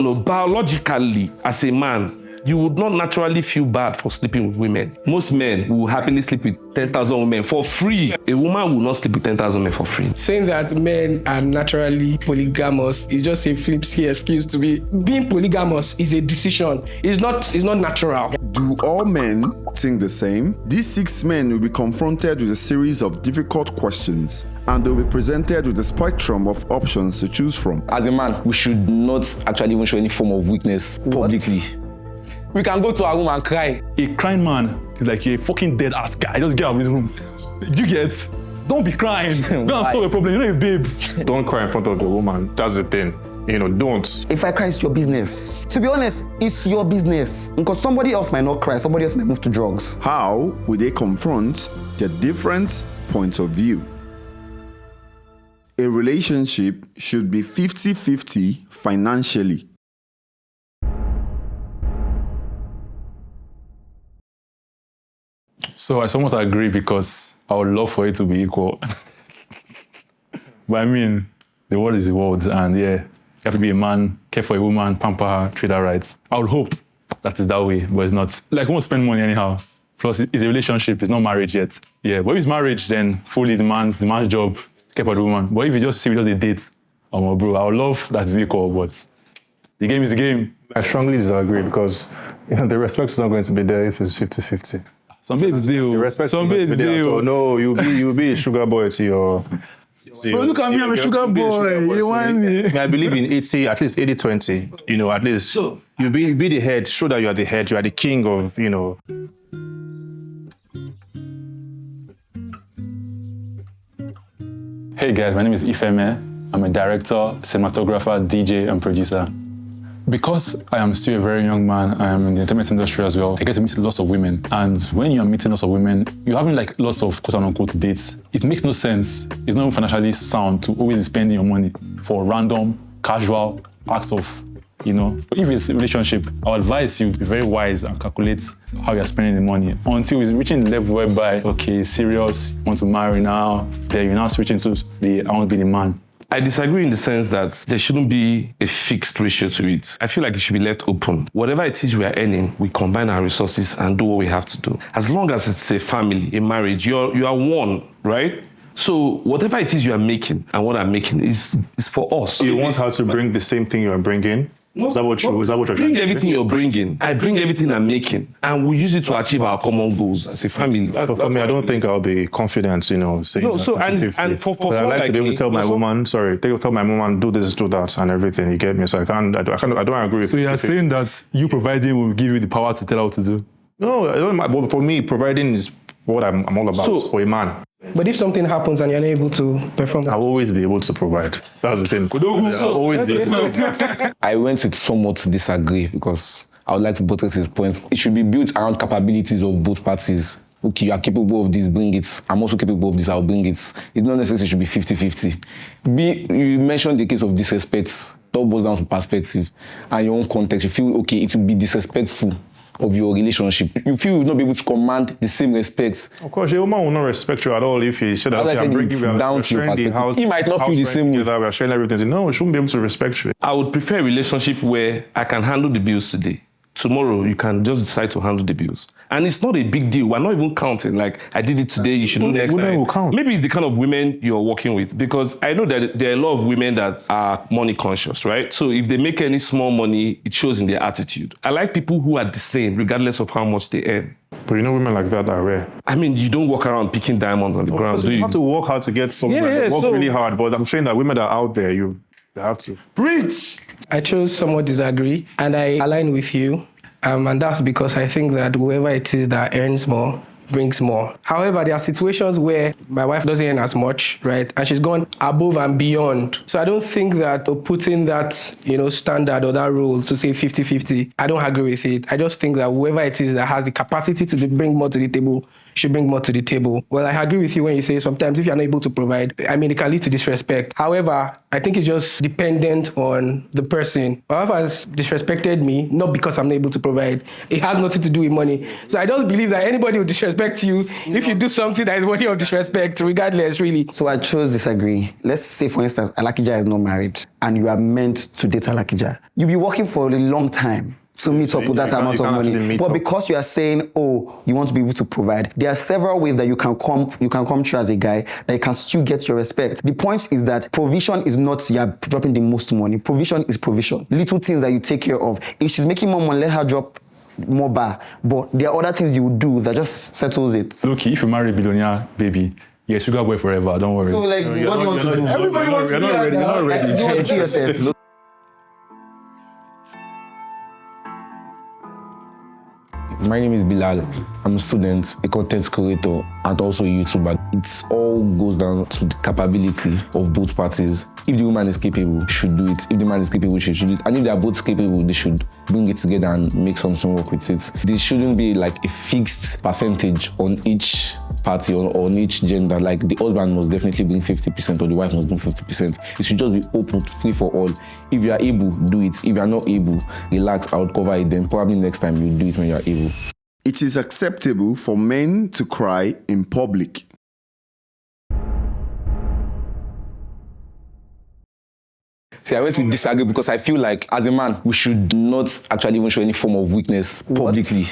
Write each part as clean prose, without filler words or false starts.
No, biologically, as a man, you would not naturally feel bad for sleeping with women. Most men will happily sleep with 10,000 women for free. A woman will not sleep with 10,000 men for free. Saying that men are naturally polygamous is just a flimsy excuse to be. Being polygamous is a decision. It's not natural. Do all men think the same? These 6 men will be confronted with a series of difficult questions, and they'll be presented with a spectrum of options to choose from. As a man, we should not actually even show any form of weakness publicly. We can go to our room and cry. A crying man is like a fucking dead ass guy. Just get out of his room. You get? Don't be crying. Go and solve a problem. You know, babe. Don't cry in front of the woman. That's the thing. Don't. If I cry, it's your business. To be honest, it's your business. Because somebody else might not cry. Somebody else might move to drugs. How will they confront their different points of view? A relationship should be 50-50 financially. So I somewhat agree because I would love for it to be equal. But I mean, the world is the world, and yeah, you have to be a man, care for a woman, pamper her, treat her right. I would hope that is that way, but it's not. Like, we won't spend money anyhow. Plus, it's a relationship, it's not marriage yet. Yeah, but if it's marriage, then fully the man's job, care for the woman. But if you just see we just a date, bro, I would love that it's equal, but the game is the game. I strongly disagree because the respect is not going to be there if it's 50-50. Some babes do. Some babes do. No, you'll be a sugar boy to your... Bro, look at me, I'm a sugar boy. You want me? I believe in 80, at least 80-20. At least you'll be the head. Show that you are the head. You are the king of, Hey guys, my name is Ifeme. I'm a director, cinematographer, DJ, and producer. Because I am still a very young man, I am in the entertainment industry as well, I get to meet lots of women. And when you are meeting lots of women, you're having like lots of quote-unquote dates. It makes no sense. It's not financially sound to always be spending your money for random, casual acts of, If it's a relationship, I would advise you to be very wise and calculate how you're spending the money until it's reaching the level whereby, okay, serious, you want to marry now, then you're now switching to the, I want to be the man. I disagree in the sense that there shouldn't be a fixed ratio to it. I feel like it should be left open. Whatever it is we are earning, we combine our resources and do what we have to do. As long as it's a family, a marriage, you are one, right? So whatever it is you are making and what I'm making is for us. You want her to bring the same thing you are bringing? No, is that what you're trying to say? Bring everything you're bringing. I bring everything I'm making, and we use it to achieve our common goals as a family. For me, I don't think I'll be confident, saying no. So and for I like to be able to tell my woman, tell my woman, do this, do that, and everything. You get me? So I don't agree with. So you're saying that you providing will give you the power to tell her what to do? No, I don't. But for me, providing is what I'm all about for a man. But if something happens and you're unable to perform, I'll always be able to provide. That's the thing. I'll always be able to. I went to somewhat disagree because I would like to buttress his points. It should be built around capabilities of both parties. Okay, you are capable of this, bring it. I'm also capable of this, I'll bring it. It's not necessarily it should be 50-50. You mentioned the case of disrespect. That boils down to perspective and your own context. You feel, okay, it will be disrespectful of your relationship. You feel you will not be able to command the same respect. Of course, your woman will not respect you at all if you said that I'm bringing you down to your perspective. House. He might not feel the same way. We're sharing everything. No, we shouldn't be able to respect you. I would prefer a relationship where I can handle the bills today. Tomorrow, you can just decide to handle the bills. And it's not a big deal. We're not even counting. Like, I did it today, you should do next time. Will count. Maybe it's the kind of women you're working with. Because I know that there are a lot of women that are money conscious, right? So if they make any small money, it shows in their attitude. I like people who are the same, regardless of how much they earn. But women like that are rare. I mean, you don't walk around picking diamonds on the ground, do you? You have to work hard to get something. Work really hard. But I'm saying that women that are out there, you have to. Preach! I chose somewhat disagree, and I align with you. And that's because I think that whoever it is that earns more brings more. However, there are situations where my wife doesn't earn as much, right? And she's gone above and beyond. So I don't think that putting that, standard or that rule to say 50-50, I don't agree with it. I just think that whoever it is that has the capacity to bring more to the table should bring more to the table. Well, I agree with you when you say sometimes if you're not able to provide, I mean, it can lead to disrespect. However, I think it's just dependent on the person. Whoever has disrespected me, not because I'm not able to provide, it has nothing to do with money. So I don't believe that anybody will disrespect you if you do something that is worthy of disrespect, regardless, really. So I chose disagree. Let's say, for instance, Alakija is not married and you are meant to date Alakija. You'll be working for a long time to meet up with that amount of money. But because you are saying, oh, you want to be able to provide, there are several ways that you can come through as a guy that you can still get your respect. The point is that provision is not you're dropping the most money. Provision is provision. Little things that you take care of. If she's making more money, let her drop more bar. But there are other things you do that just settles it. Look, if you marry a billionaire baby, you're a sugar boy forever, don't worry. So like, what do you want to do? Everybody wants to do that. You're not ready. You want to kill yourself. My name is Bilal. I'm a student, a content creator, and also a YouTuber. It all goes down to the capability of both parties. If the woman is capable, she should do it. If the man is capable, she should do it. And if they are both capable, they should bring it together and make something work with it. There shouldn't be like a fixed percentage on each party or on each gender. Like the husband must definitely bring 50% or the wife must bring 50%. It should just be open, free for all. If you are able, do it. If you are not able, relax, I'll cover it then. Probably next time you do it when you are able. It is acceptable for men to cry in public. See, I went to disagree because I feel like as a man, we should not actually even show any form of weakness publicly.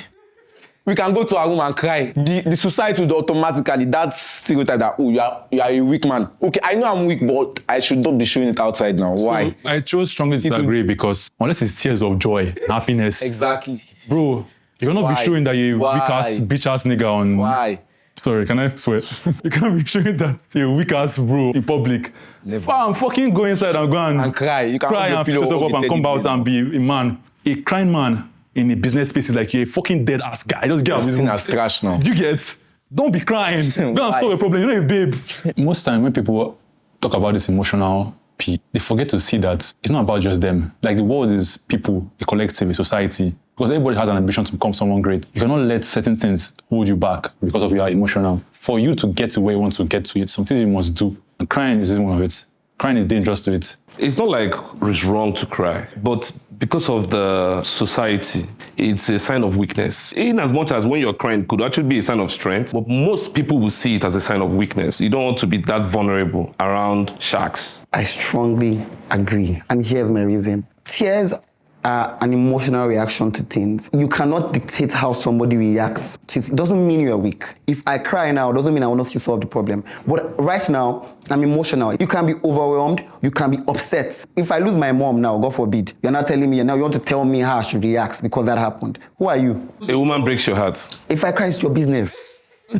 We can go to our room and cry. The society would automatically, that stereotype that, oh, you are a weak man. Okay, I know I'm weak, but I should not be showing it outside now. Why? So I chose strongly to disagree because unless it's tears of joy, happiness. Exactly. Bro, you cannot be showing that you're a weak-ass, bitch-ass nigga on... Why? Sorry, can I swear? You can't be showing that you're a weak-ass bro in public. Never. I'm fucking go inside and go and cry. You can cry and fix yourself up and come out and be a man. A crying man in a business space is like you're a fucking dead-ass guy. Just get out of this seen room. as trash now. You get? Don't be crying. Go and solve a problem. You're not a babe. Most time when people talk about this emotional piece, they forget to see that it's not about just them. Like the world is people, a collective, a society. Because everybody has an ambition to become someone great. You cannot let certain things hold you back because of your emotional. For you to get to where you want to get to, it's something you must do. And crying is one of it. Crying is dangerous to it. It's not like it's wrong to cry, but because of the society, it's a sign of weakness. In as much as when you're crying, it could actually be a sign of strength, but most people will see it as a sign of weakness. You don't want to be that vulnerable around sharks. I strongly agree. And here's my reason. Tears are an emotional reaction to things. You cannot dictate how somebody reacts. It doesn't mean you're weak. If I cry now, it doesn't mean I will not solve the problem. But right now, I'm emotional. You can be overwhelmed. You can be upset. If I lose my mom now, God forbid, you're not telling me, now you want to tell me how I should react because that happened. Who are you? A woman breaks your heart. If I cry, it's your business.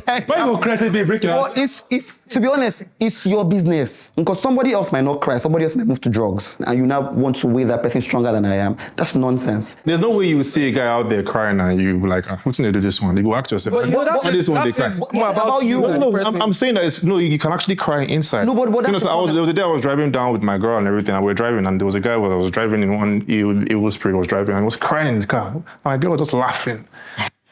Why you cry to be break your heart? Well, it's to be honest, it's your business. Because somebody else might not cry, somebody else might move to drugs, and you now want to weigh that person stronger than I am. That's nonsense. There's no way you would see a guy out there crying and you be like, what's going to do this one? You go ask yourself, why this one they cry? What about you? No, I'm saying that you can actually cry inside. No, but that's there was a day I was driving down with my girl and everything, and we were driving, and there was a guy who was driving in one evil spirit was driving and was crying in his car. And my girl was just laughing.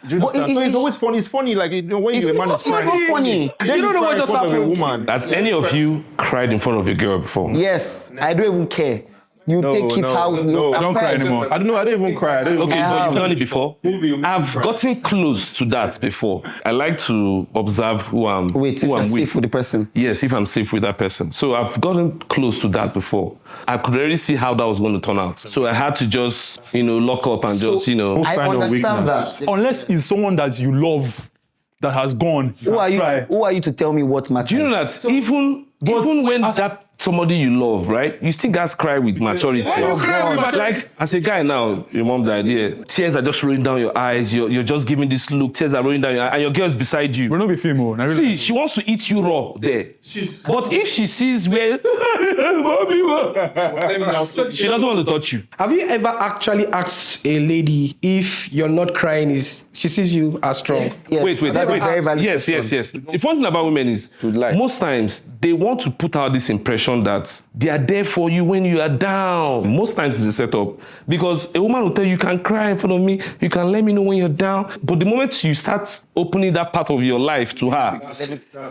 So it's always funny. It's funny, like when you're a man is crying. It's funny. You don't know what just happened. Has any of you cried in front of your girl before? Yes, I don't even care. You take it how you don't cry anymore. I don't even cry. Okay, but you've done it before? I've gotten close to that before. I like to observe who I'm Wait, if you're safe with the person. Yes, if I'm safe with that person. So I've gotten close to that before. I could already see how that was going to turn out. So I had to just, lock up and just, I understand that. Unless it's someone that you love that has gone. Who are you to tell me what matters? Do you know that even when that somebody you love, right? You still guys cry with maturity. Like, as a guy now, your mom died, yeah. Tears are just rolling down your eyes. You're just giving this look. Tears are rolling down your eyes. And your girl's beside you. We're not be female. See, she wants to eat you raw there. But if she sees where... she doesn't want to touch you. Have you ever actually asked a lady if you're not crying she sees you as strong? Yes. Wait. Very valid Yes. The fun thing about women is most times they want to put out this impression mentioned that they are there for you when you are down. Most times it's a setup because a woman will tell you, you can cry in front of me, you can let me know when you're down. But the moment you start opening that part of your life to her,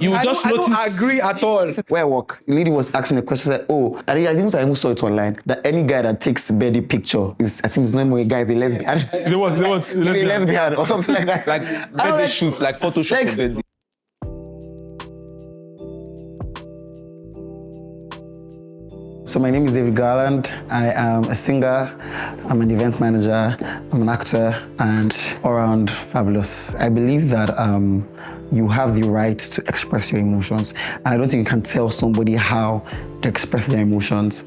you will just notice. I don't agree at all. Where I work, a lady was asking a question that, I even saw it online, that any guy that takes birthday picture is, I think it's not more a guy, they lesbian. There was Lesbian or something like that. Like birthday shoots, like photo shoots for birthday. So my name is David Garland. I am a singer, I'm an event manager, I'm an actor, and all-around fabulous. I believe that you have the right to express your emotions, and I don't think you can tell somebody how to express their emotions.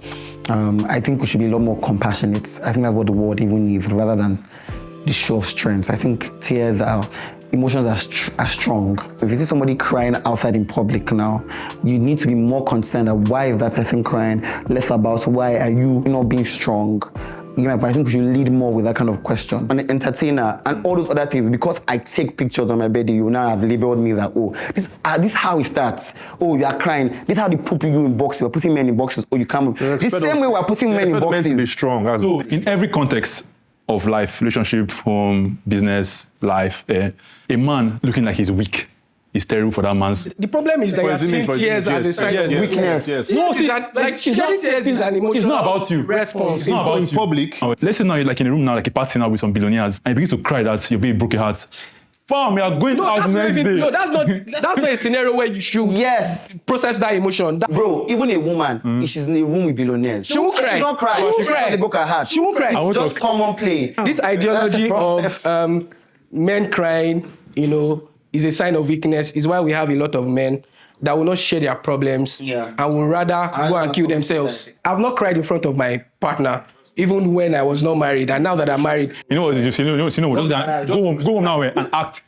I think we should be a lot more compassionate. I think that's what the world even needs, rather than the show of strength. I think tears are emotions are strong. If you see somebody crying outside in public now, you need to be more concerned about why is that person crying, less about why are you not being strong. You know, I think we should lead more with that kind of question. An entertainer and all those other things, because I take pictures on my birthday, you now have labeled me that, this is how it starts. Oh, you are crying. This is how they put you in boxes. We're putting men in boxes. Oh, you come. The same way we're putting men in boxes. To be strong. So in every context of life, relationship, home, business, life, a man looking like he's weak is terrible for that man's. The problem is that you're seeing tears as a sign of weakness. Yes. No, like shedding tears is an emotional It's not about you. response. It's not about in you. public. Let's say now you're like in a room now, like a party now with some billionaires, and you begin to cry that your baby broke your heart. Fam, we are going out next day. No, that's not a scenario where you should process that emotion. Bro, even a woman, if she's in a room with billionaires, she won't cry. She won't cry. She won't cry. They broke her heart. She won't cry. It's just common play. This ideology of men crying, is a sign of weakness. Is why we have a lot of men that will not share their problems and will rather go and kill themselves. I've not cried in front of my partner, even when I was not married, and now that I'm married. You know what? Just go home now and act.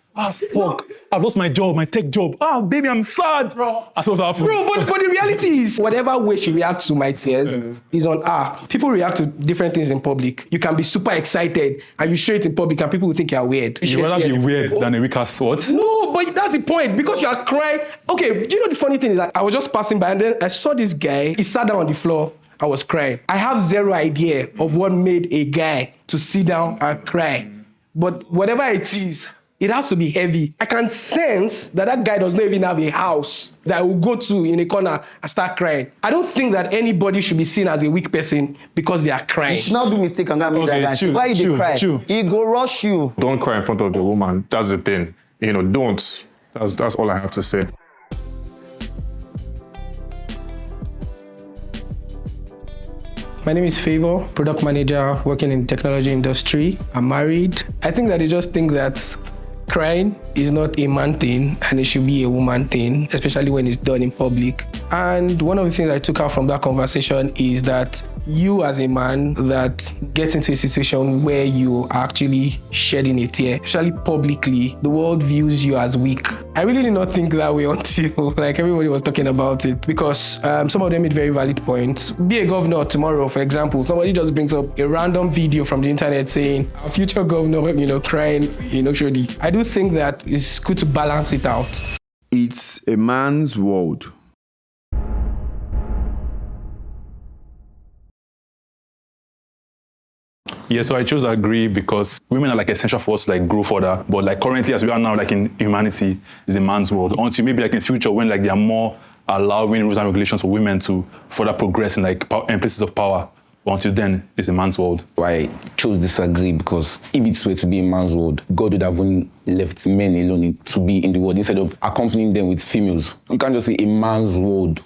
Fuck! I've lost my job, my tech job. Baby, I'm sad. That's what's happening. Bro, but the reality is, whatever way she reacts to my tears is on her. People react to different things in public. You can be super excited and you show it in public and people will think you're weird. You'd rather be weird than a weak ass what? No, but that's the point. Because you are crying. Okay, do you know the funny thing is that I was just passing by and then I saw this guy. He sat down on the floor. I was crying. I have zero idea of what made a guy to sit down and cry. But whatever it is, it has to be heavy. I can sense that guy does not even have a house that I will go to in a corner and start crying. I don't think that anybody should be seen as a weak person because they are crying. You should not do mistake and that mean that guy. Why you cry? He go rush you. Don't cry in front of the woman. That's the thing. Don't. That's all I have to say. My name is Favor, product manager working in the technology industry. I'm married. I think that they just think that crying is not a man thing and it should be a woman thing, especially when it's done in public. And one of the things I took out from that conversation is that you as a man that gets into a situation where you are actually shedding a tear, especially publicly, the world views you as weak. I really did not think that way until everybody was talking about it, because some of them made very valid points. Be a governor tomorrow, for example, somebody just brings up a random video from the internet saying our future governor, crying, surely. I do think that it's good to balance it out. It's a man's world. Yeah, so I chose agree because women are essential for us to grow further. But currently, as we are now, in humanity, is a man's world. Until maybe in the future when there are more allowing rules and regulations for women to further progress in places of power. But until then, it's a man's world. I chose disagree because if it were to be a man's world, God would have only left men alone to be in the world instead of accompanying them with females. You can't just say a man's world.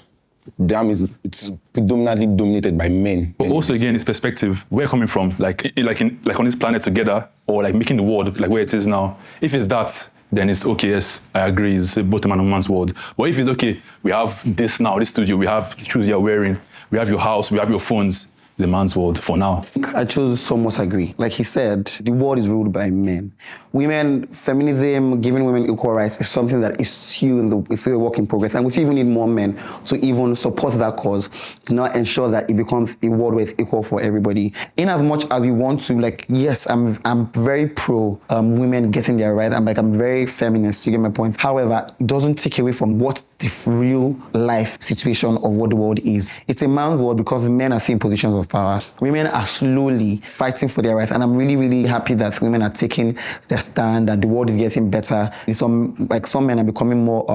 Damn, it's predominantly dominated by men. But also, again, it's perspective. We're coming from, on this planet together, or making the world where it is now. If it's that, then it's okay, yes, I agree, it's both a man and woman's world. But if it's okay, we have this now, this studio, we have the shoes you're wearing, we have your house, we have your phones, the man's world for now. I chose somewhat agree. Like he said, the world is ruled by men. Women, feminism, giving women equal rights is something that is still a work in progress. And we even need more men to even support that cause, to now ensure that it becomes a world where it's equal for everybody. In as much as we want to, yes, I'm very pro women getting their right. I'm very feminist, you get my point. However, it doesn't take away from what the the real life situation of what the world is. It's a man's world because men are still in positions of power. Women are slowly fighting for their rights, and I'm really, really happy that women are taking their stand, that the world is getting better. Some men are becoming more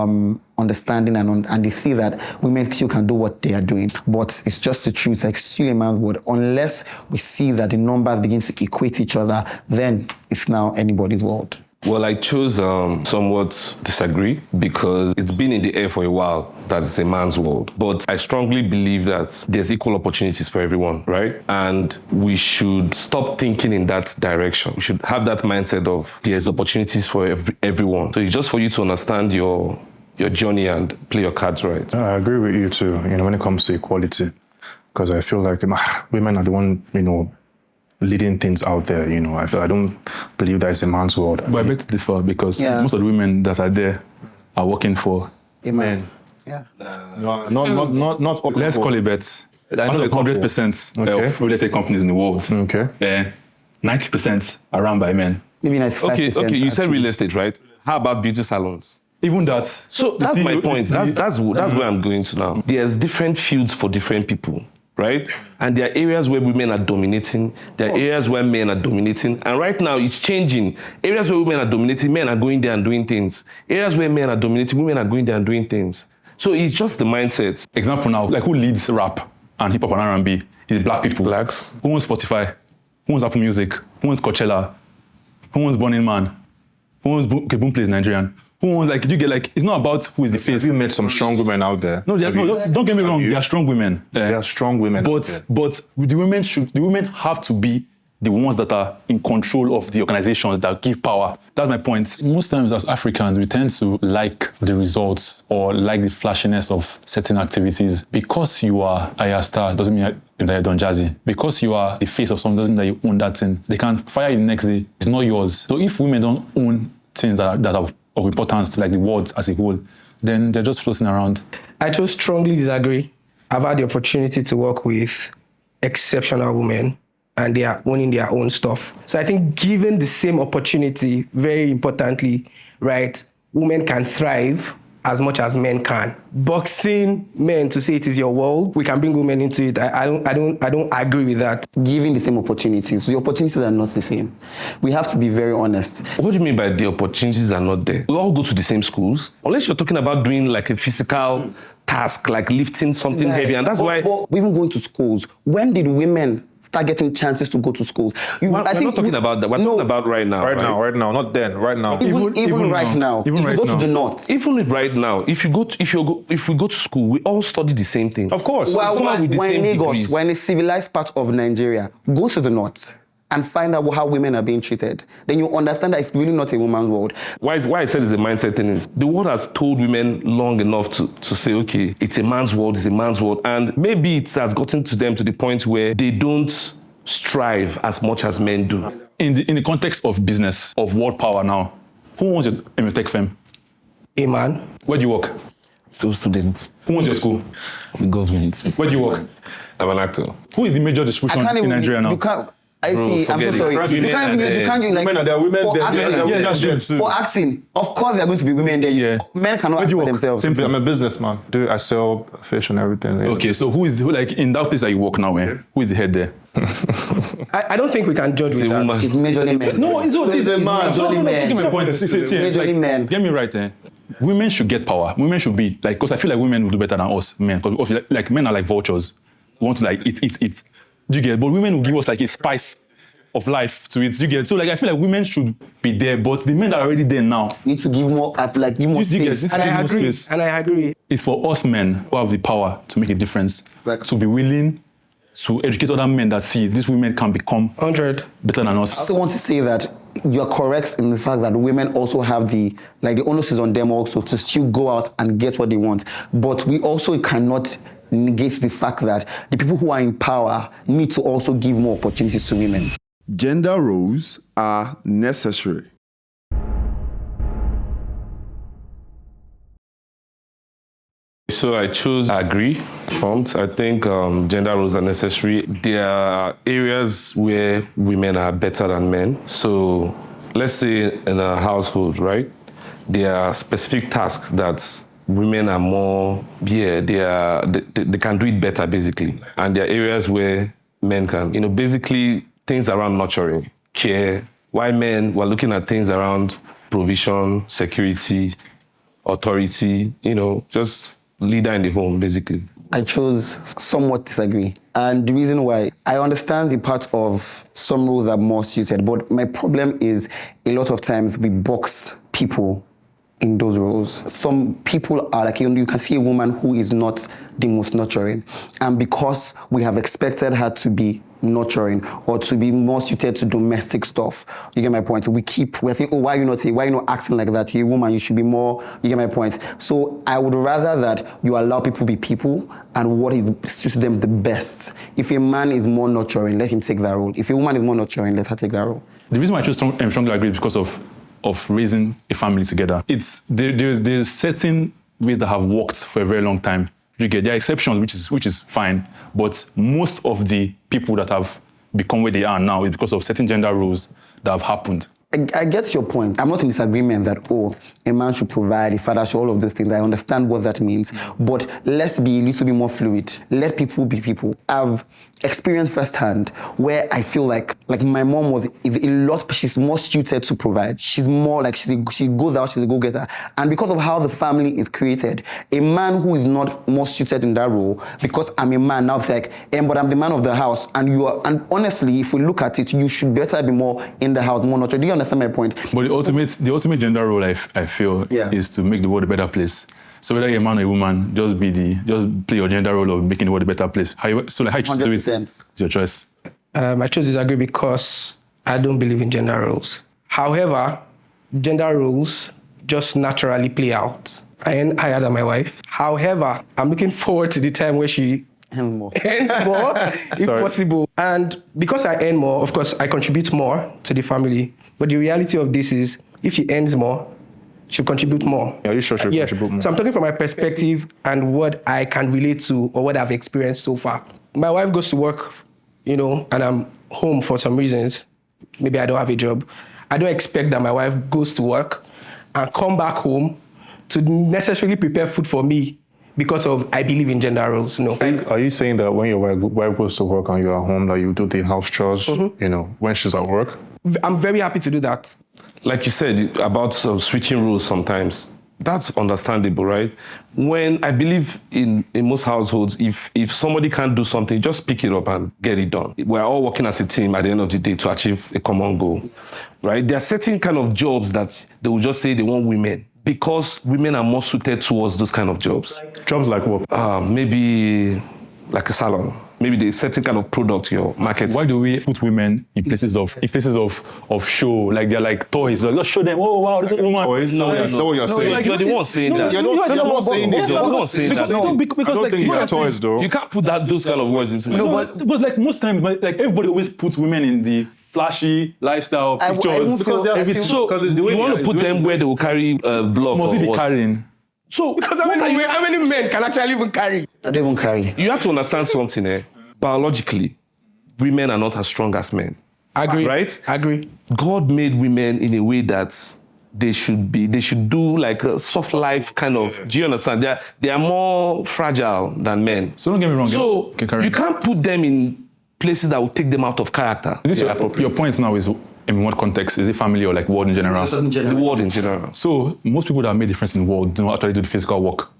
understanding and they see that women still can do what they are doing. But it's just the truth, like still a man's world. Unless we see that the numbers begin to equate each other, then it's now anybody's world. Well, I chose somewhat disagree because it's been in the air for a while that it's a man's world. But I strongly believe that there's equal opportunities for everyone, right? And we should stop thinking in that direction. We should have that mindset of there's opportunities for everyone. So it's just for you to understand your journey and play your cards right. I agree with you too, when it comes to equality. Because I feel like women are the one, leading things out there, I don't believe that it's a man's world. But I beg to differ because most of the women that are there are working for men. Yeah. Not let's call it bet. Out of 100% of real estate companies in the world, 90% are run by men. Maybe 95%. Okay, you said real estate, right? How about beauty salons? Even that. So that's my point. That's where I'm going to now. There's different fields for different people, right? And there are areas where women are dominating. There are areas where men are dominating. And right now, it's changing. Areas where women are dominating, men are going there and doing things. Areas where men are dominating, women are going there and doing things. So it's just the mindset. Example now, like who leads rap and hip-hop and R&B? Is black people. Blacks. Who owns Spotify? Who owns Apple Music? Who owns Coachella? Who owns Burning Man? Who owns Boom Plays Nigerian? Who owns, it's not about who is the face. Have you met some strong women out there? No, don't get me wrong, they are strong women. They are strong women. But the women have to be the ones that are in control of the organizations that give power. That's my point. Most times as Africans, we tend to like the results or like the flashiness of certain activities. Because you are a star doesn't mean that you're Don Jazzy. Because you are the face of something doesn't mean that you own that thing. They can fire you the next day. It's not yours. So if women don't own things that are of importance to the world as a whole, then they're just floating around. I just strongly disagree. I've had the opportunity to work with exceptional women and they are owning their own stuff. So I think given the same opportunity, very importantly, right, women can thrive as much as men can. Boxing men to say it is your world, we can bring women into it. I don't agree with that. Giving the same opportunities. The opportunities are not the same. We have to be very honest. What do you mean by the opportunities are not there? We all go to the same schools. Unless you're talking about doing like a physical task, like lifting something heavy. And that's why... But even going to schools, when did women start getting chances to go to schools? We're not talking about that. We're talking about right now. Right now, not then. Right now. Even right now. Even if right you go now. to the north. Even right now, if we go to school, we all study the same thing. Of course. Well, with the when same Lagos, degrees. when a civilized part of Nigeria, go to the north and find out how women are being treated. Then you understand that it's really not a woman's world. Why I said it's a mindset thing is the world has told women long enough to say, okay, it's a man's world, it's a man's world. And maybe it has gotten to them to the point where they don't strive as much as men do. In the context of business, of world power now, who owns your tech firm? A man. Where do you work? Still students. Who owns your school? The government. Where do you work? I'm an actor. Who is the major distribution in Nigeria now? You can't. I'm so forget sorry. it. You can't like Women, there are women for there. acting. Yeah, that's true. For acting, of course there are going to be women there. Yeah. Men cannot Where act do you for work? themselves. Same thing. I'm a businessman. I sell fish and everything. Okay, so who in that place that you work now, who is the head there? I don't think we can judge with that. woman. It's majorly men. No, it's a man. Majorly men. Give me a point. Majorly men. Get me right, women should get power. Women should be because I feel like women will do better than us men. Because men are like vultures. We want to eat. Do you get? But women will give us a spice of life to it. Do you get? So I feel like women should be there, but the men that are already there now Need to give more give more You get space. this? And I Give agree. space. And I agree. It's for us men who have the power to make a difference. Exactly. To be willing to educate other men that see these women can become 100. better than I us. also want to say that you are correct in the fact that women also have the onus is on them also to still go out and get what they want. But we also cannot negate the fact that the people who are in power need to also give more opportunities to women. Gender roles are necessary. So I chose agree. I think gender roles are necessary. There are areas where women are better than men. So let's say in a household, right? There are specific tasks that women are more, they can do it better, basically. And there are areas where men can. Basically, things around nurturing, care. Why men were looking at things around provision, security, authority, just leader in the home, basically. I chose somewhat disagree. And the reason why, I understand the part of some roles are more suited, but my problem is a lot of times we box people in those roles. Some people are like, you can see a woman who is not the most nurturing. And because we have expected her to be nurturing or to be more suited to domestic stuff, you get my point? We're thinking, why you not acting like that? You're a woman, you should be more, you get my point? So I would rather that you allow people to be people and what suits them the best. If a man is more nurturing, let him take that role. If a woman is more nurturing, let her take that role. The reason why I chose strongly agree is because of raising a family together. There's certain ways that have worked for a very long time. There are exceptions, which is fine, but most of the people that have become where they are now is because of certain gender roles that have happened. I get your point. I'm not in disagreement that, a man should provide, a father should, all of those things. I understand what that means. But let's be a little bit more fluid. Let people be people. I've experienced firsthand where I feel like my mom she's more suited to provide. She's more like, she goes out, she's a go-getter. And because of how the family is created, a man who is not more suited in that role, because I'm a man, now it's like, but I'm the man of the house, and honestly, if we look at it, you should better be more in the house, more nurtured. Do you understand my point? But the ultimate gender role, I feel, is to make the world a better place. So whether you're a man or a woman, just play your gender role of making the world a better place. How you choose to do it? It's your choice. I chose disagree because I don't believe in gender roles. However, gender roles just naturally play out. I earn higher than my wife. However, I'm looking forward to the time where she earns more, if possible. And because I earn more, of course, I contribute more to the family. But the reality of this is, if she earns more, she'll contribute more. Are you sure she'll contribute more? So I'm talking from my perspective and what I can relate to or what I've experienced so far. My wife goes to work, and I'm home for some reasons. Maybe I don't have a job. I don't expect that my wife goes to work and come back home to necessarily prepare food for me because of I believe in gender roles. No. Are you saying that when your wife goes to work and you're at home, that you do the house chores, when she's at work? I'm very happy to do that. Like you said about switching roles sometimes, that's understandable, right? When I believe in most households, if somebody can't do something, just pick it up and get it done. We're all working as a team at the end of the day to achieve a common goal, right? There are certain kind of jobs that they will just say they want women because women are more suited towards those kind of jobs. Jobs like what? Maybe like a salon. Maybe the certain kind of product you're marketing. Why do we put women in places of show? Like they're like toys. Like, let's show them. Oh wow, this is a woman. Toys? No, that's not what you're saying. You're the one saying that. You're not saying that. You're the one saying that. I don't think they're toys, though. You can't put those kind of words into it. But like most times, like everybody always puts women in the flashy lifestyle pictures because you want to put them where they will carry block. Must or they be what? carrying? So Because how many men can actually even carry? I don't even carry. you have to understand something. Biologically, women are not as strong as men. Agree. Right? Agree. God made women in a way that they should do like a soft life kind of. Do you understand? They are more fragile than men. So don't get me wrong. So you can't put them in places that will take them out of character. Your point now is in what context? Is it family or like world in general? The world in general. So most people that make difference in the world do not actually do the physical work.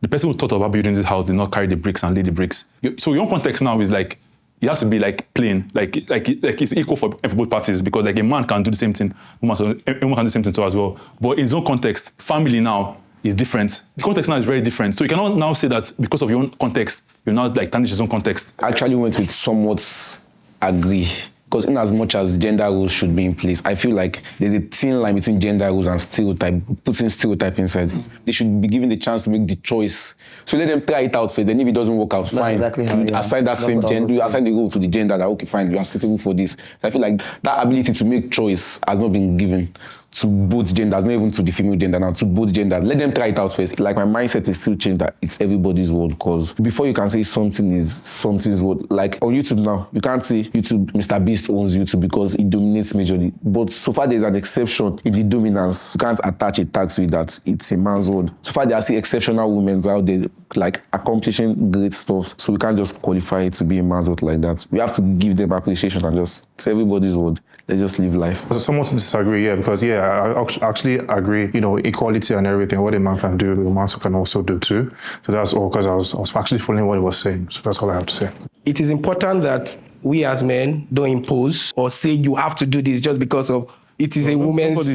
The person who thought about building this house did not carry the bricks and lay the bricks. So your context now is like, it has to be like plain, like it's equal for both parties because like a man can do the same thing, woman can do the same thing too as well. But in its own context, family now is different. The context now is very different. So you cannot now say that because of your own context, you're not like tarnish his own context. I actually went with somewhat agree. Because in as much as gender roles should be in place, I feel like there's a thin line between gender roles and stereotype, putting stereotype inside. They should be given the chance to make the choice. So let them try it out first. Then if it doesn't work out, fine. Exactly how, yeah. Assign that same gender, assign the role to the gender that, okay, fine, you are suitable for this. So I feel like that ability to make choice has not been given to both genders, not even to the female gender now, to both genders. Let them try it out first. Like my mindset is still changed that it's everybody's world, because before you can say something is something's world, like on YouTube now, you can't say YouTube, Mr. Beast owns YouTube because it dominates majorly. But so far there's an exception in the dominance. You can't attach a tag to it that it's a man's world. So far there are still exceptional women out there like accomplishing great stuff. So we can't just qualify it to be a man's world like that. We have to give them appreciation and just, it's everybody's world. Let's just live life. So somewhat disagree, yeah, because I actually agree, equality and everything, what a man can do, a man can also do too. So that's all, because I was actually following what he was saying. So that's all I have to say. It is important that we as men don't impose or say you have to do this just because of it is a woman's. But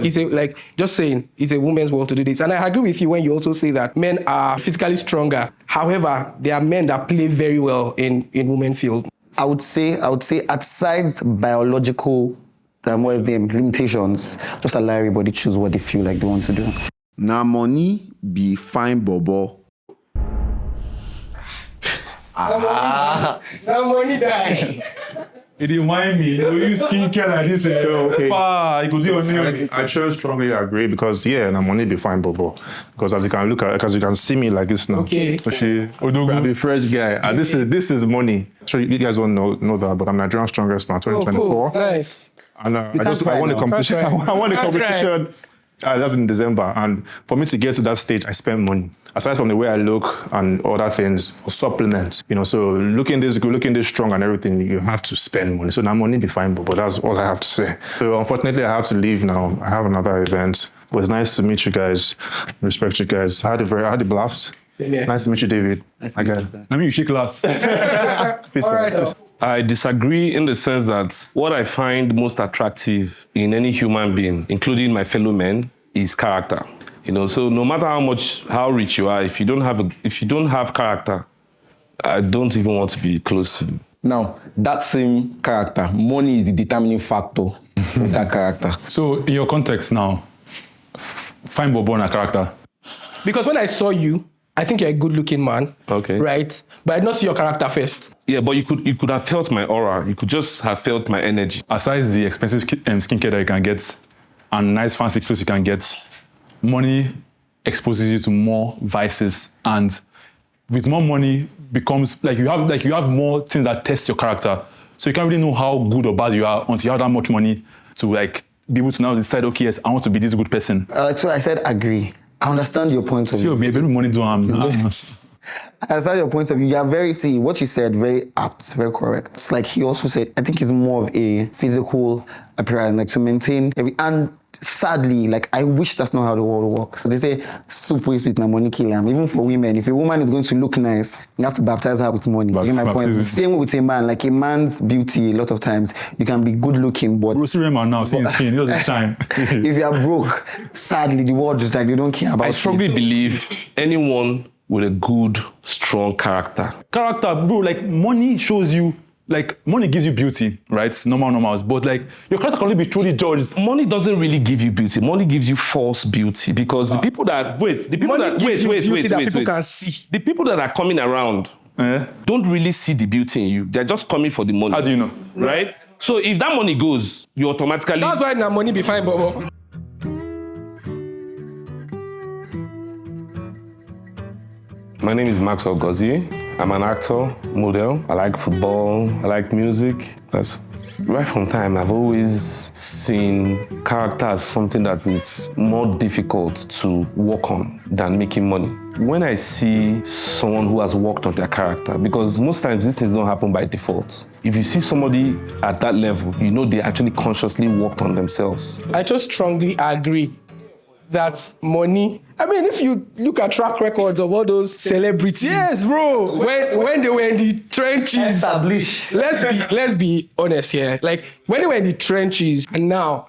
it's just saying it's a woman's world to do this. And I agree with you when you also say that men are physically stronger. However, there are men that play very well in women's field. I would say, aside biological limitations, just allow everybody choose what they feel like they want to do. Now money be fine bobo. Now money die. It didn't mind me. You use skincare like this. Okay. Spa, you could do your nails. I strongly agree because now money be fine, bobo. Because as you can see me like this now. Okay. I'm a fresh guy. And this is money. Sure, you guys don't know that, but I'm Nigerian strongest man 2024. Cool. Nice. And I won the competition. I won the competition. That's in December, and for me to get to that stage, I spent money. Aside from the way I look and other things, supplements, so looking this strong and everything, you have to spend money. So now money be fine, but that's all I have to say. So unfortunately, I have to leave now. I have another event. But it's nice to meet you guys. Respect you guys. I had a blast. Yeah. Nice to meet you, David. You shake last. Peace. All right. I disagree in the sense that what I find most attractive in any human being, including my fellow men, is character. So no matter how rich you are, if you don't have character, I don't even want to be close to you. Now, that same character, money is the determining factor of that character. So in your context now, find bobo and a character. Because when I saw you, I think you're a good-looking man. Okay. Right? But I did not see your character first. Yeah, but you could have felt my aura. You could just have felt my energy. Aside the expensive skincare that you can get and nice fancy clothes you can get, money exposes you to more vices, and with more money becomes you have more things that test your character. So you can't really know how good or bad you are until you have that much money to be able to now decide, okay, yes, I want to be this good person. So I said agree. I understand your point of view. Money do I understand your point of view. You are what you said, very apt, very correct. It's like he also said, I think it's more of a physical appearance, to maintain and sadly, I wish that's not how the world works. They say, soup waste with money kill them. Even for women, if a woman is going to look nice, you have to baptize her with money. You get my point? Same with a man. Like a man's beauty, a lot of times, you can be good looking, but... now, seeing skin, it doesn't time. If you are broke, sadly, the world is they don't care about you. I strongly believe anyone with a good, strong character. Character, bro, money shows you, money gives you beauty, right? Normals, but your character can only be truly judged. Money doesn't really give you beauty. Money gives you false beauty because the people that people can see. The people that are coming around don't really see the beauty in you. They're just coming for the money. How do you know? Right? So if that money goes, you automatically... That's why now money be fine, bobo. My name is Maxwell Gozie. I'm an actor, model. I like football. I like music. That's right from time. I've always seen character as something that it's more difficult to work on than making money. When I see someone who has worked on their character, because most times these things don't happen by default. If you see somebody at that level, they actually consciously worked on themselves. I just strongly agree that money... if you look at track records of all those celebrities... Yes, bro! When they were in the trenches... Established. Let's be honest here. When they were in the trenches and now...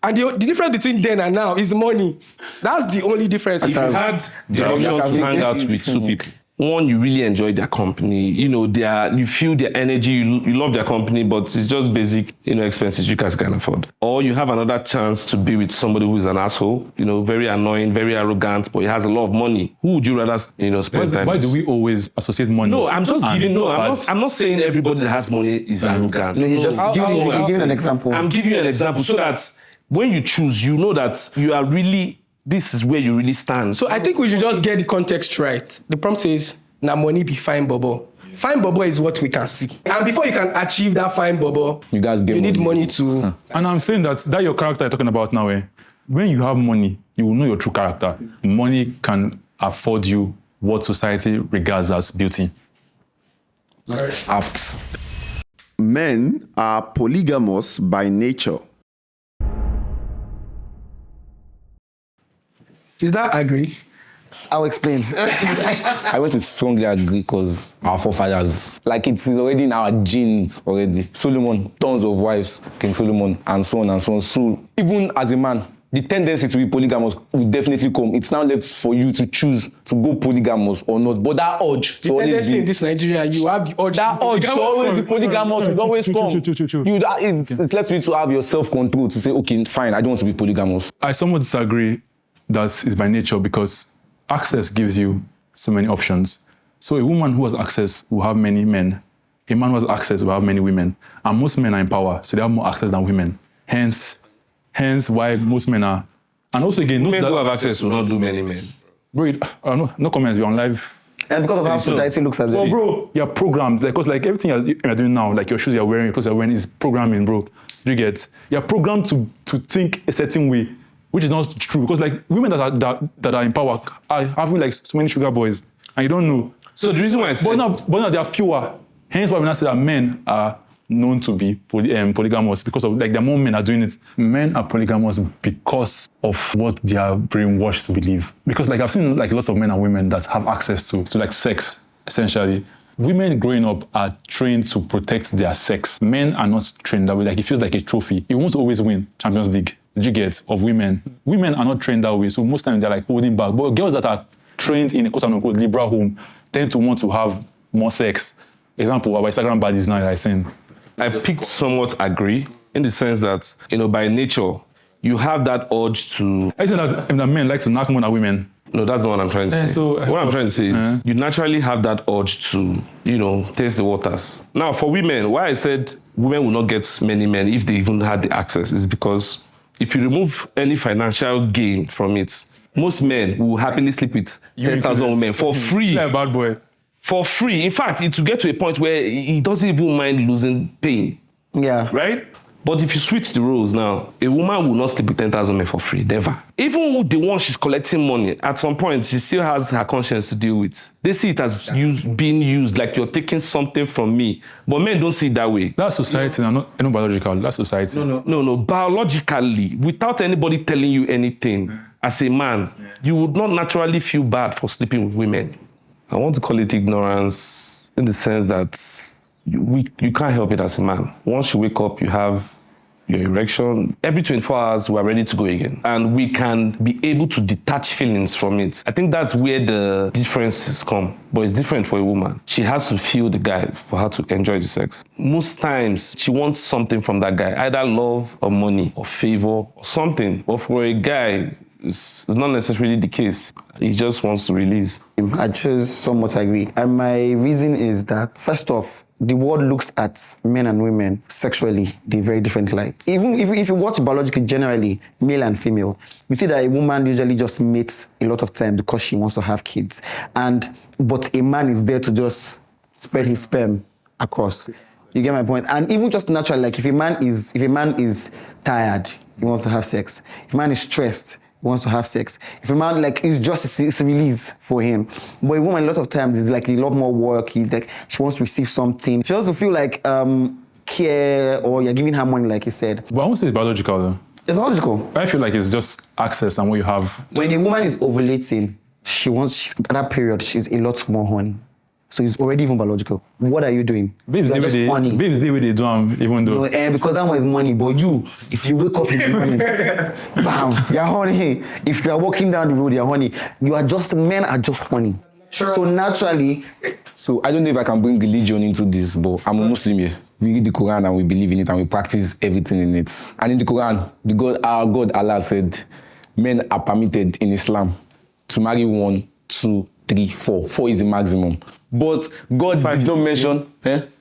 and the difference between then and now is money. That's the only difference. If you had the option to hang out with two people, one, you really enjoy their company. You feel their energy. You love their company, but it's just basic, expenses you guys can afford. Or you have another chance to be with somebody who is an asshole, very annoying, very arrogant, but he has a lot of money. Who would you rather, spend time with? Why do we always associate money? No, I'm just giving. No, I'm not saying everybody that has money is arrogant. No, he's just giving an example. I'm giving you an example so that when you choose, you know that you are really, this is where you really stand. So I think we should just get the context right. The prompt says, na money be fine bobo. Fine bobo is what we can see. And before you can achieve that fine bobo, You guys get need money. money to... And I'm saying that your character you're talking about now, when you have money, you will know your true character. Money can afford you what society regards as beauty. Apt. Men are polygamous by nature. Is that agree? I'll explain. I want to strongly agree because our forefathers, like it's already in our genes already. Solomon, tons of wives, King Solomon, and so on and so on. So even as a man, the tendency to be polygamous will definitely come. It's now left for you to choose to go polygamous or not. But that urge The to always tendency be, in this Nigeria, you have the urge that to urge to always be polygamous will always come. True. It lets you to have your self-control to say, okay, fine, I don't want to be polygamous. I somewhat disagree that it's by nature because access gives you so many options. So a woman who has access will have many men. A man who has access will have many women. And most men are in power, so they have more access than women. Hence why most men are. And also again, Men who have access will not do many men. bro, no comments, we're on live. And because of how society looks at Well, it. bro, you're programmed. Because like everything you're doing now, like your shoes you're wearing, your clothes you're wearing is programming, bro. Do you get? You're programmed to think a certain way, which is not true. Because like women that are in power are having like so many sugar boys, and you don't know. So the reason why I said... But now there are fewer. Hence why we now say that men are known to be polygamous because of like the more men are doing it. Men are polygamous because of what they are brainwashed to believe. Because like I've seen like lots of men and women that have access to like sex, essentially. Women growing up are trained to protect their sex. Men are not trained that way. Like it feels like a trophy. You want to always win Champions League. Did you get? Of women. Women are not trained that way. So most times they're like holding back. But girls that are trained in a quote-unquote liberal home tend to want to have more sex. Example, our Instagram baddies now that I seen. I picked somewhat agree in the sense that, by nature, you have that urge to... I say that men like to knock more than women. No, that's not what I'm trying to say. so- what I'm trying to say is you naturally have that urge to, taste the waters. Now, for women, why I said women will not get many men if they even had the access is because if you remove any financial gain from it, most men will happily sleep with 10,000 women for free. Yeah, bad boy. For free. In fact, it will get to a point where he doesn't even mind losing pain. Yeah. Right? But if you switch the roles now, a woman will not sleep with 10,000 men for free. Never. Even the one she's collecting money, at some point, she still has her conscience to deal with. They see it as being used, like you're taking something from me. But men don't see it that way. That's society, not biological. That's society. No. Biologically, without anybody telling you anything, as a man, you would not naturally feel bad for sleeping with women. I want to call it ignorance in the sense that you can't help it as a man. Once you wake up, you have your erection. Every 24 hours, we're ready to go again. And we can be able to detach feelings from it. I think that's where the differences come. But it's different for a woman. She has to feel the guy for her to enjoy the sex. Most times, she wants something from that guy, either love or money or favor or something. But for a guy, it's not necessarily the case. He just wants to release. I just somewhat agree. And my reason is that, first off, the world looks at men and women sexually in very different lights. Even if you watch biologically, generally, male and female, you see that a woman usually just mates a lot of time because she wants to have kids. But a man is there to just spread his sperm across. You get my point? And even just naturally, like if a man is tired, he wants to have sex. If a man is stressed, he wants to have sex. If a man it's just a release for him. But a woman a lot of times is like a lot more work. She wants to receive something. She wants to feel like care or you're giving her money, like you said. But I won't say it's biological though. It's biological. I feel like it's just access and what you have. When a woman is ovulating, at that period, she's a lot more horny. So it's already even biological. What are you doing? Babes, you are just horny. Babes, they do even though. No, because that one is money. But if you wake up in the morning, bam, you're horny. If you are walking down the road, you're horny. Men are just horny. Sure. So naturally. So I don't know if I can bring religion into this, but I'm a Muslim here. We read the Quran and we believe in it and we practice everything in it. And in the Quran, our God Allah said, men are permitted in Islam to marry 1, 2, 3, 4. 4 is the maximum. But God did not mention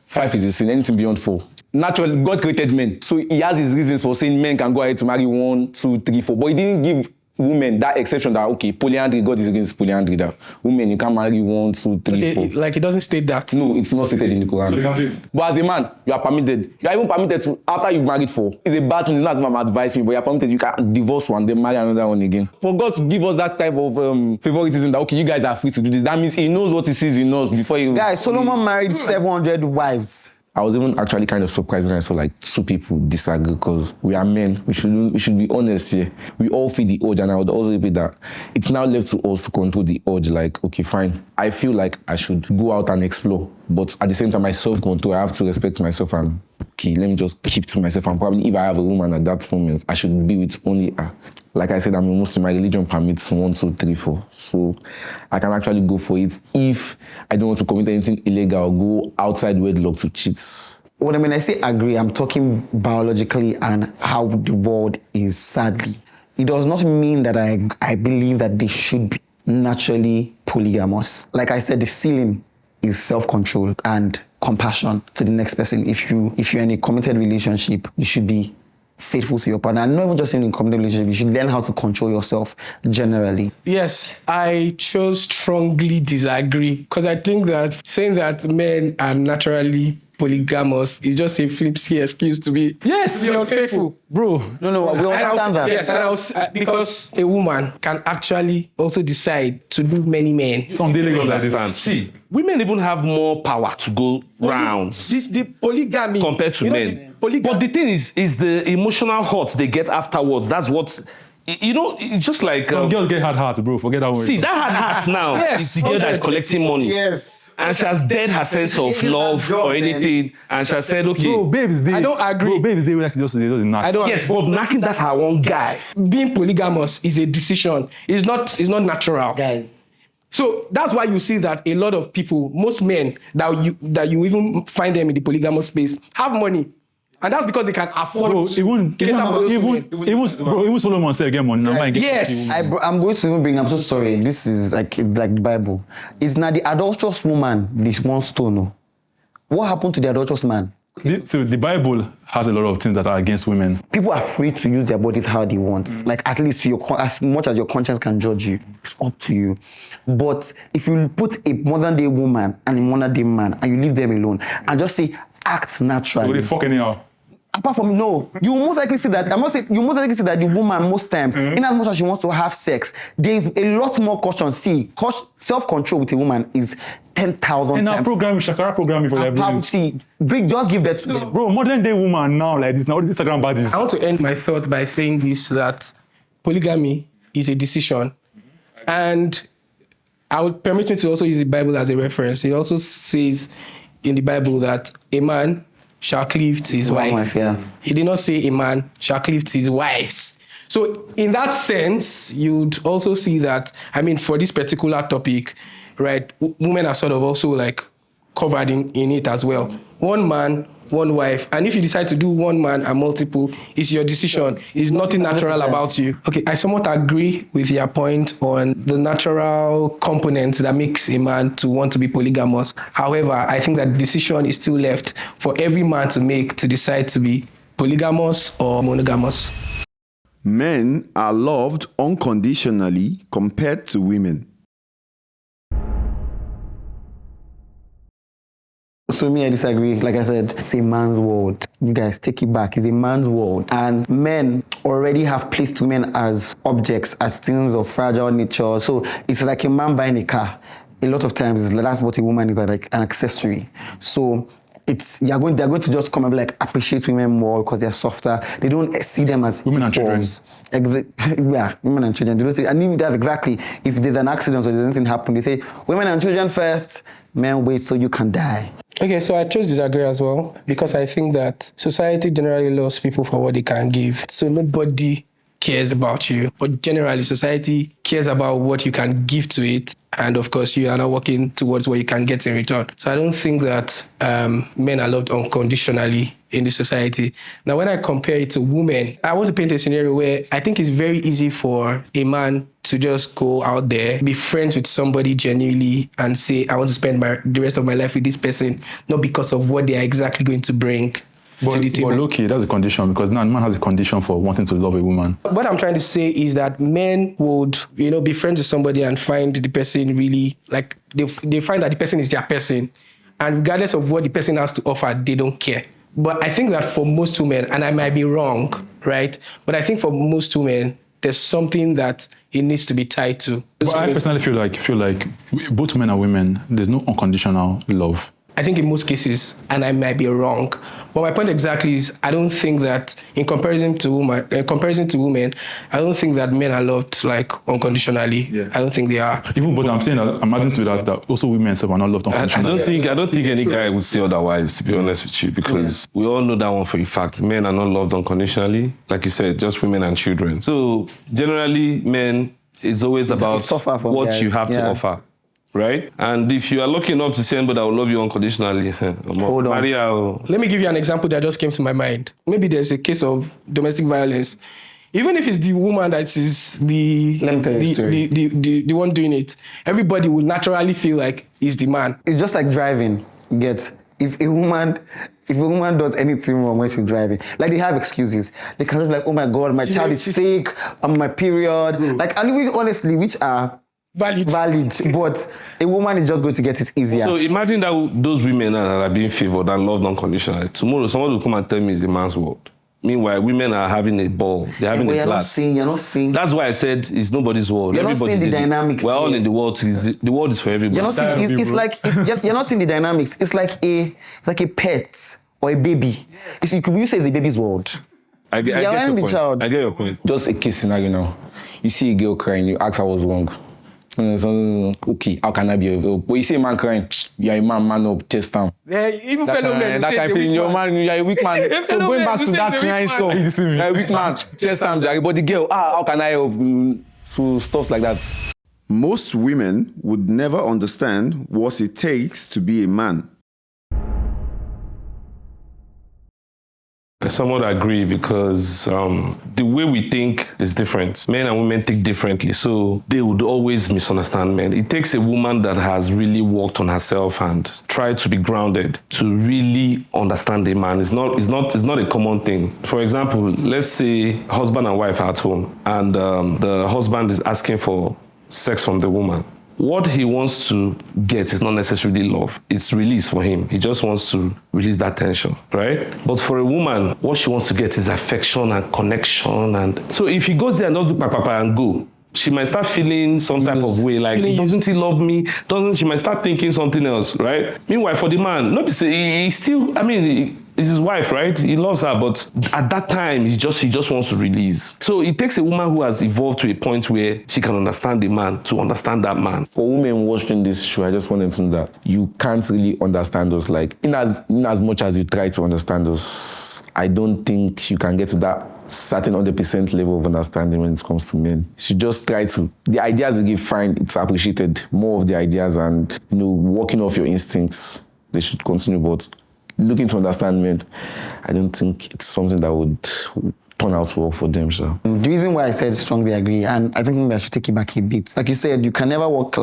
5 is a sin. Anything beyond 4 naturally, God created men. So he has his reasons for saying men can go ahead to marry 1, 2, 3, 4. But he didn't give women that exception that, okay, polyandry, God is against polyandry. That women, you can marry 1, 2, 3, 4. Like it doesn't state that. No, it's not stated in the Quran. So you can do But as a man, you are permitted. You are even permitted to, after you've married 4. It's a bad thing, it's not as I'm advising you, but you are permitted. You can divorce one, then marry another one again. For God to give us that type of favoritism that, okay, you guys are free to do this, that means he knows what he sees in us before he... Guys, Solomon married 700 wives. I was even actually kind of surprised when I saw like 2 people disagree because we are men. We should be honest here. We all feel the urge, and I would also repeat that it's now left to us to control the urge. Like, okay, fine. I feel like I should go out and explore, but at the same time, my self-control, I have to respect myself and okay, let me just keep to myself. And probably if I have a woman at that moment, I should be with only her. Like I said, I'm a Muslim. My religion permits 1, 2, 3, 4. So I can actually go for it if I don't want to commit anything illegal or go outside wedlock to cheat. When I say agree, I'm talking biologically and how the world is, sadly. It does not mean that I believe that they should be naturally polygamous. Like I said, the ceiling is self-control and compassion to the next person. If you're in a committed relationship, you should be faithful to your partner. And not even just in a committed relationship, you should learn how to control yourself generally. Yes, I chose strongly disagree because I think that saying that men are naturally polygamous is just a flimsy excuse to be unfaithful. Bro. No, we understand that. Yes, because a woman can actually also decide to do many men. Some daily goes like Understand. this. See, women even have more power to go rounds The polygamy compared to men. But the thing is the emotional hurt they get afterwards. That's what, it's just like... Some girls get hard hearts, bro. Forget that one. See, that hard heart now Yes, is the girl that is collecting money. Yes. And she has dead her sense of love or anything. And she has said, okay. Bro, babes, they... I don't agree. Bro, babes, they will actually just knock. I don't Yes, but knocking that her one guy. Being polygamous is a decision. It's not natural. Guys. So that's why you see that a lot of people, most men that you even find them in the polygamous space, have money. And that's because they can afford Bro, even Solomon said again money. Yes. I'm going to even bring, I'm so sorry, this is like the Bible. It's not the adulterous woman, this one stone. No. What happened to the adulterous man? So the Bible has a lot of things that are against women. People are free to use their bodies how they want. Like at least as much as your conscience can judge you, it's up to you. But if you put a modern day woman and a modern day man and you leave them alone and just say act naturally. What the fuck anyhow? Apart from no, you most likely see that. You most likely see that the woman most times, in as much as she wants to have sex, there is a lot more caution. See, self-control with a woman is 10,000 And times. now Shakara programming for their brain. See, just give birth to them. Bro, modern day woman now like this. Now what is Instagram baddies? I want to end my thought by saying this, that polygamy is a decision. And I would permit me to also use the Bible as a reference. It also says in the Bible that a man shall cleave to his wife. Yeah. He did not say a man shall cleave to his wives. So in that sense, you'd also see that, for this particular topic, right, women are sort of also like covered in it as well. One man, one wife. And if you decide to do one man and multiple, it's your decision. It's nothing natural about you. Okay, I somewhat agree with your point on the natural component that makes a man to want to be polygamous. However, I think that decision is still left for every man to make to decide to be polygamous or monogamous. Men are loved unconditionally compared to women. So me, I disagree. Like I said, it's a man's world. You guys take it back. It's a man's world. And men already have placed women as objects, as things of fragile nature. So it's like a man buying a car. A lot of times, that's what a woman is, like an accessory. So they're going to just come and be like, appreciate women more because they're softer. They don't see them as women and children. Yeah, women and children. They don't see, and even that's exactly, if there's an accident or there's anything happen, they say, women and children first, men wait so you can die. Okay, so I chose disagree as well because I think that society generally loves people for what they can give. So nobody cares about you, but generally society cares about what you can give to it. And of course, you are now working towards what you can get in return. So I don't think that men are loved unconditionally in the society. Now, when I compare it to women, I want to paint a scenario where I think it's very easy for a man to just go out there, be friends with somebody genuinely and say, I want to spend the rest of my life with this person, not because of what they are exactly going to bring. to the table. But low-key, that's a condition because now a man has a condition for wanting to love a woman. What I'm trying to say is that men would, be friends with somebody and find the person really, like, they find that the person is their person. And regardless of what the person has to offer, they don't care. But I think that for most women, and I might be wrong, right? But I think for most women, there's something that it needs to be tied to. But I personally feel like both men and women, there's no unconditional love. I think in most cases, and I might be wrong, but my point exactly is I don't think that in comparison to women, I don't think that men are loved like unconditionally. Yeah. I don't think they are. Even but I'm saying that I'm adding to that also women are not loved unconditionally. I don't think any guy would say otherwise, to be honest with you, because we all know that one for a fact. Men are not loved unconditionally, like you said, just women and children. So generally, men, it's always about what you have to offer. Right? And if you are lucky enough to see anybody that will love you unconditionally, hold on. Let me give you an example that just came to my mind. Maybe there's a case of domestic violence. Even if it's the woman that is the one doing it, everybody will naturally feel like it's the man. It's just like driving. If a woman does anything wrong when she's driving, like they have excuses. They can just be like, oh my God, my child is sick, I'm on my period. Like, and honestly, which are valid, but a woman is just going to get it easier. So imagine that those women that are being favored and loved unconditionally. Tomorrow, someone will come and tell me it's a man's world. Meanwhile, women are having a ball. They're having a blast. You're not seeing. That's why I said it's nobody's world. You're not seeing the dynamics. We're all in the world. The world is for everybody. You're not seeing. It's like you're not seeing the dynamics. It's like a pet or a baby. You say it's a baby's world. I get your point. I get your point. Just a case scenario now. You see a girl crying. You ask her what's wrong. Okay, how can I be a but you see a man crying, you're a man up, chest down. Yeah, even fellow men. That kind of feeling, you're a weak man. So going back to that crying stuff, you're a weak man, chest down, but the girl, how can I help? So stuff like that. Most women would never understand what it takes to be a man. I somewhat agree because the way we think is different. Men and women think differently, so they would always misunderstand men. It takes a woman that has really worked on herself and tried to be grounded to really understand a man. It's not a common thing. For example, let's say husband and wife are at home and the husband is asking for sex from the woman. What he wants to get is not necessarily love. It's release for him. He just wants to release that tension, right? But for a woman, what she wants to get is affection and connection. And so if he goes there and does papa and go, she might start feeling some type of way, like, doesn't he love me? She might start thinking something else, right? Meanwhile, for the man, not be say he still, it's his wife, right? He loves her, but at that time, he just wants to release. So it takes a woman who has evolved to a point where she can understand the man to understand that man. For women watching this show, I just want them to know that you can't really understand us. Like, in as much as you try to understand us, I don't think you can get to that certain 100% level of understanding when it comes to men. You should just try to, the ideas they give, fine, it's appreciated. More of the ideas and, working off your instincts, they should continue, but looking to understand men, I don't think it's something that would turn out well for them. So the reason why I said strongly agree, and I think maybe I should take it back a bit. Like you said, you can never walk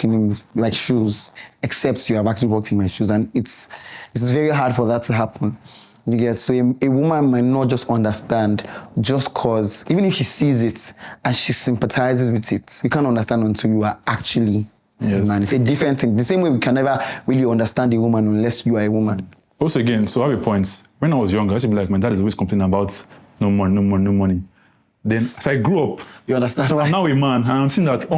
in like shoes, except you have actually walked in my shoes, and it's very hard for that to happen. You get, so a woman might not just understand just cause, even if she sees it and she sympathizes with it, you can't understand until you are actually a man. It's a different thing. The same way we can never really understand a woman unless you are a woman. Also again, so I have a point. When I was younger, I used to be like, my dad is always complaining about no money. Then as I grew up, you understand I'm now a man and I'm seeing that,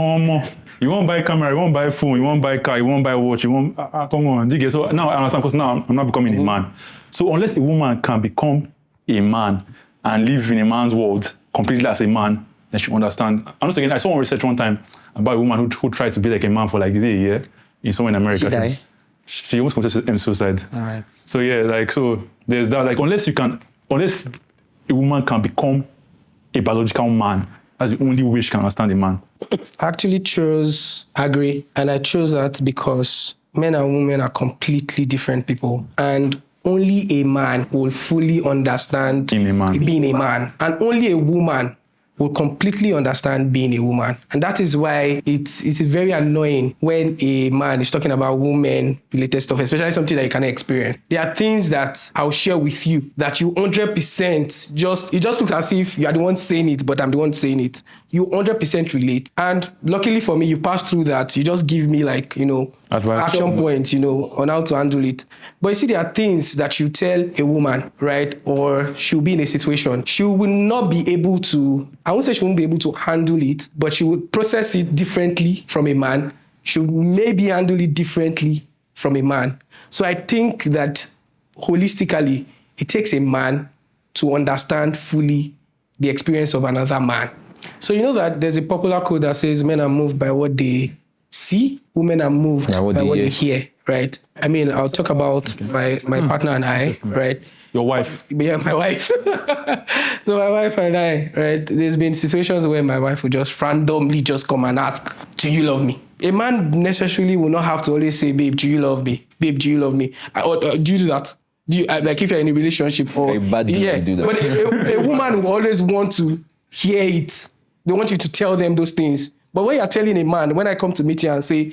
you won't buy camera, you won't buy phone, you won't buy car, you won't buy watch, you won't, come on. So now I understand because now I'm not becoming a man. So unless a woman can become a man and live in a man's world completely as a man, then she understand. And also again, I saw one research one time about a woman who tried to be like a man for like a year in somewhere in America. She died? She almost committed suicide. All right. So yeah, so there's that. Like unless a woman can become a biological man, that's the only way she can understand a man. I actually chose agree, and I chose that because men and women are completely different people, and only a man will fully understand being a man, and only a woman will completely understand being a woman. And that is why it's very annoying when a man is talking about women-related stuff, especially something that you cannot experience. There are things that I'll share with you that you 100% it just looks as if you are the one saying it, but I'm the one saying it. You 100% relate. And luckily for me, you pass through that. You just give me action points, on how to handle it. But you see, there are things that you tell a woman, right? Or she'll be in a situation. She will not be able to, I won't say she won't be able to handle it, but she will process it differently from a man. She will maybe handle it differently from a man. So I think that holistically, it takes a man to understand fully the experience of another man. So you know that there's a popular quote that says men are moved by what they see, women are moved by what they hear, right? I mean, I'll talk about my partner and I, right? Your wife. Yeah, my wife. So my wife and I, right? There's been situations where my wife would just randomly just come and ask, do you love me? A man necessarily will not have to always say, babe, do you love me? Babe, do you love me? Or do you do that? Do you, like if you're in a relationship or... do that. But a woman will always want to hear it. They want you to tell them those things. But when you're telling a man, when I come to meet you and say,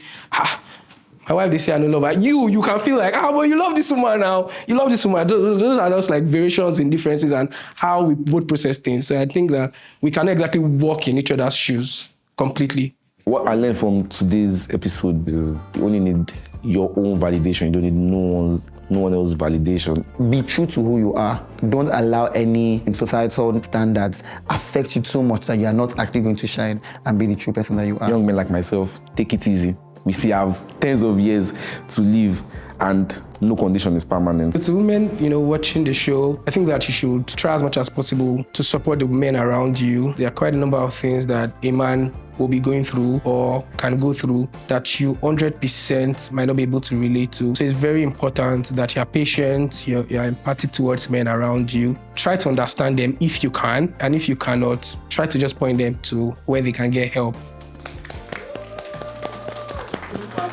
my wife, they say I don't love her. You can feel like, but you love this woman now. You love this woman. Those are just like variations in differences and how we both process things. So I think that we cannot exactly walk in each other's shoes completely. What I learned from today's episode is you only need your own validation. You don't need no one else's validation. Be true to who you are. Don't allow any societal standards affect you so much that you are not actually going to shine and be the true person that you are. Young men like myself, take it easy. We still have tens of years to live and no condition is permanent. To women, watching the show, I think that you should try as much as possible to support the men around you. There are quite a number of things that a man will be going through or can go through that you 100% might not be able to relate to. So it's very important that you're patient, you're empathic towards men around you. Try to understand them if you can, and if you cannot, try to just point them to where they can get help.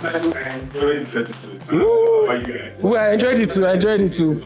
I enjoyed it too.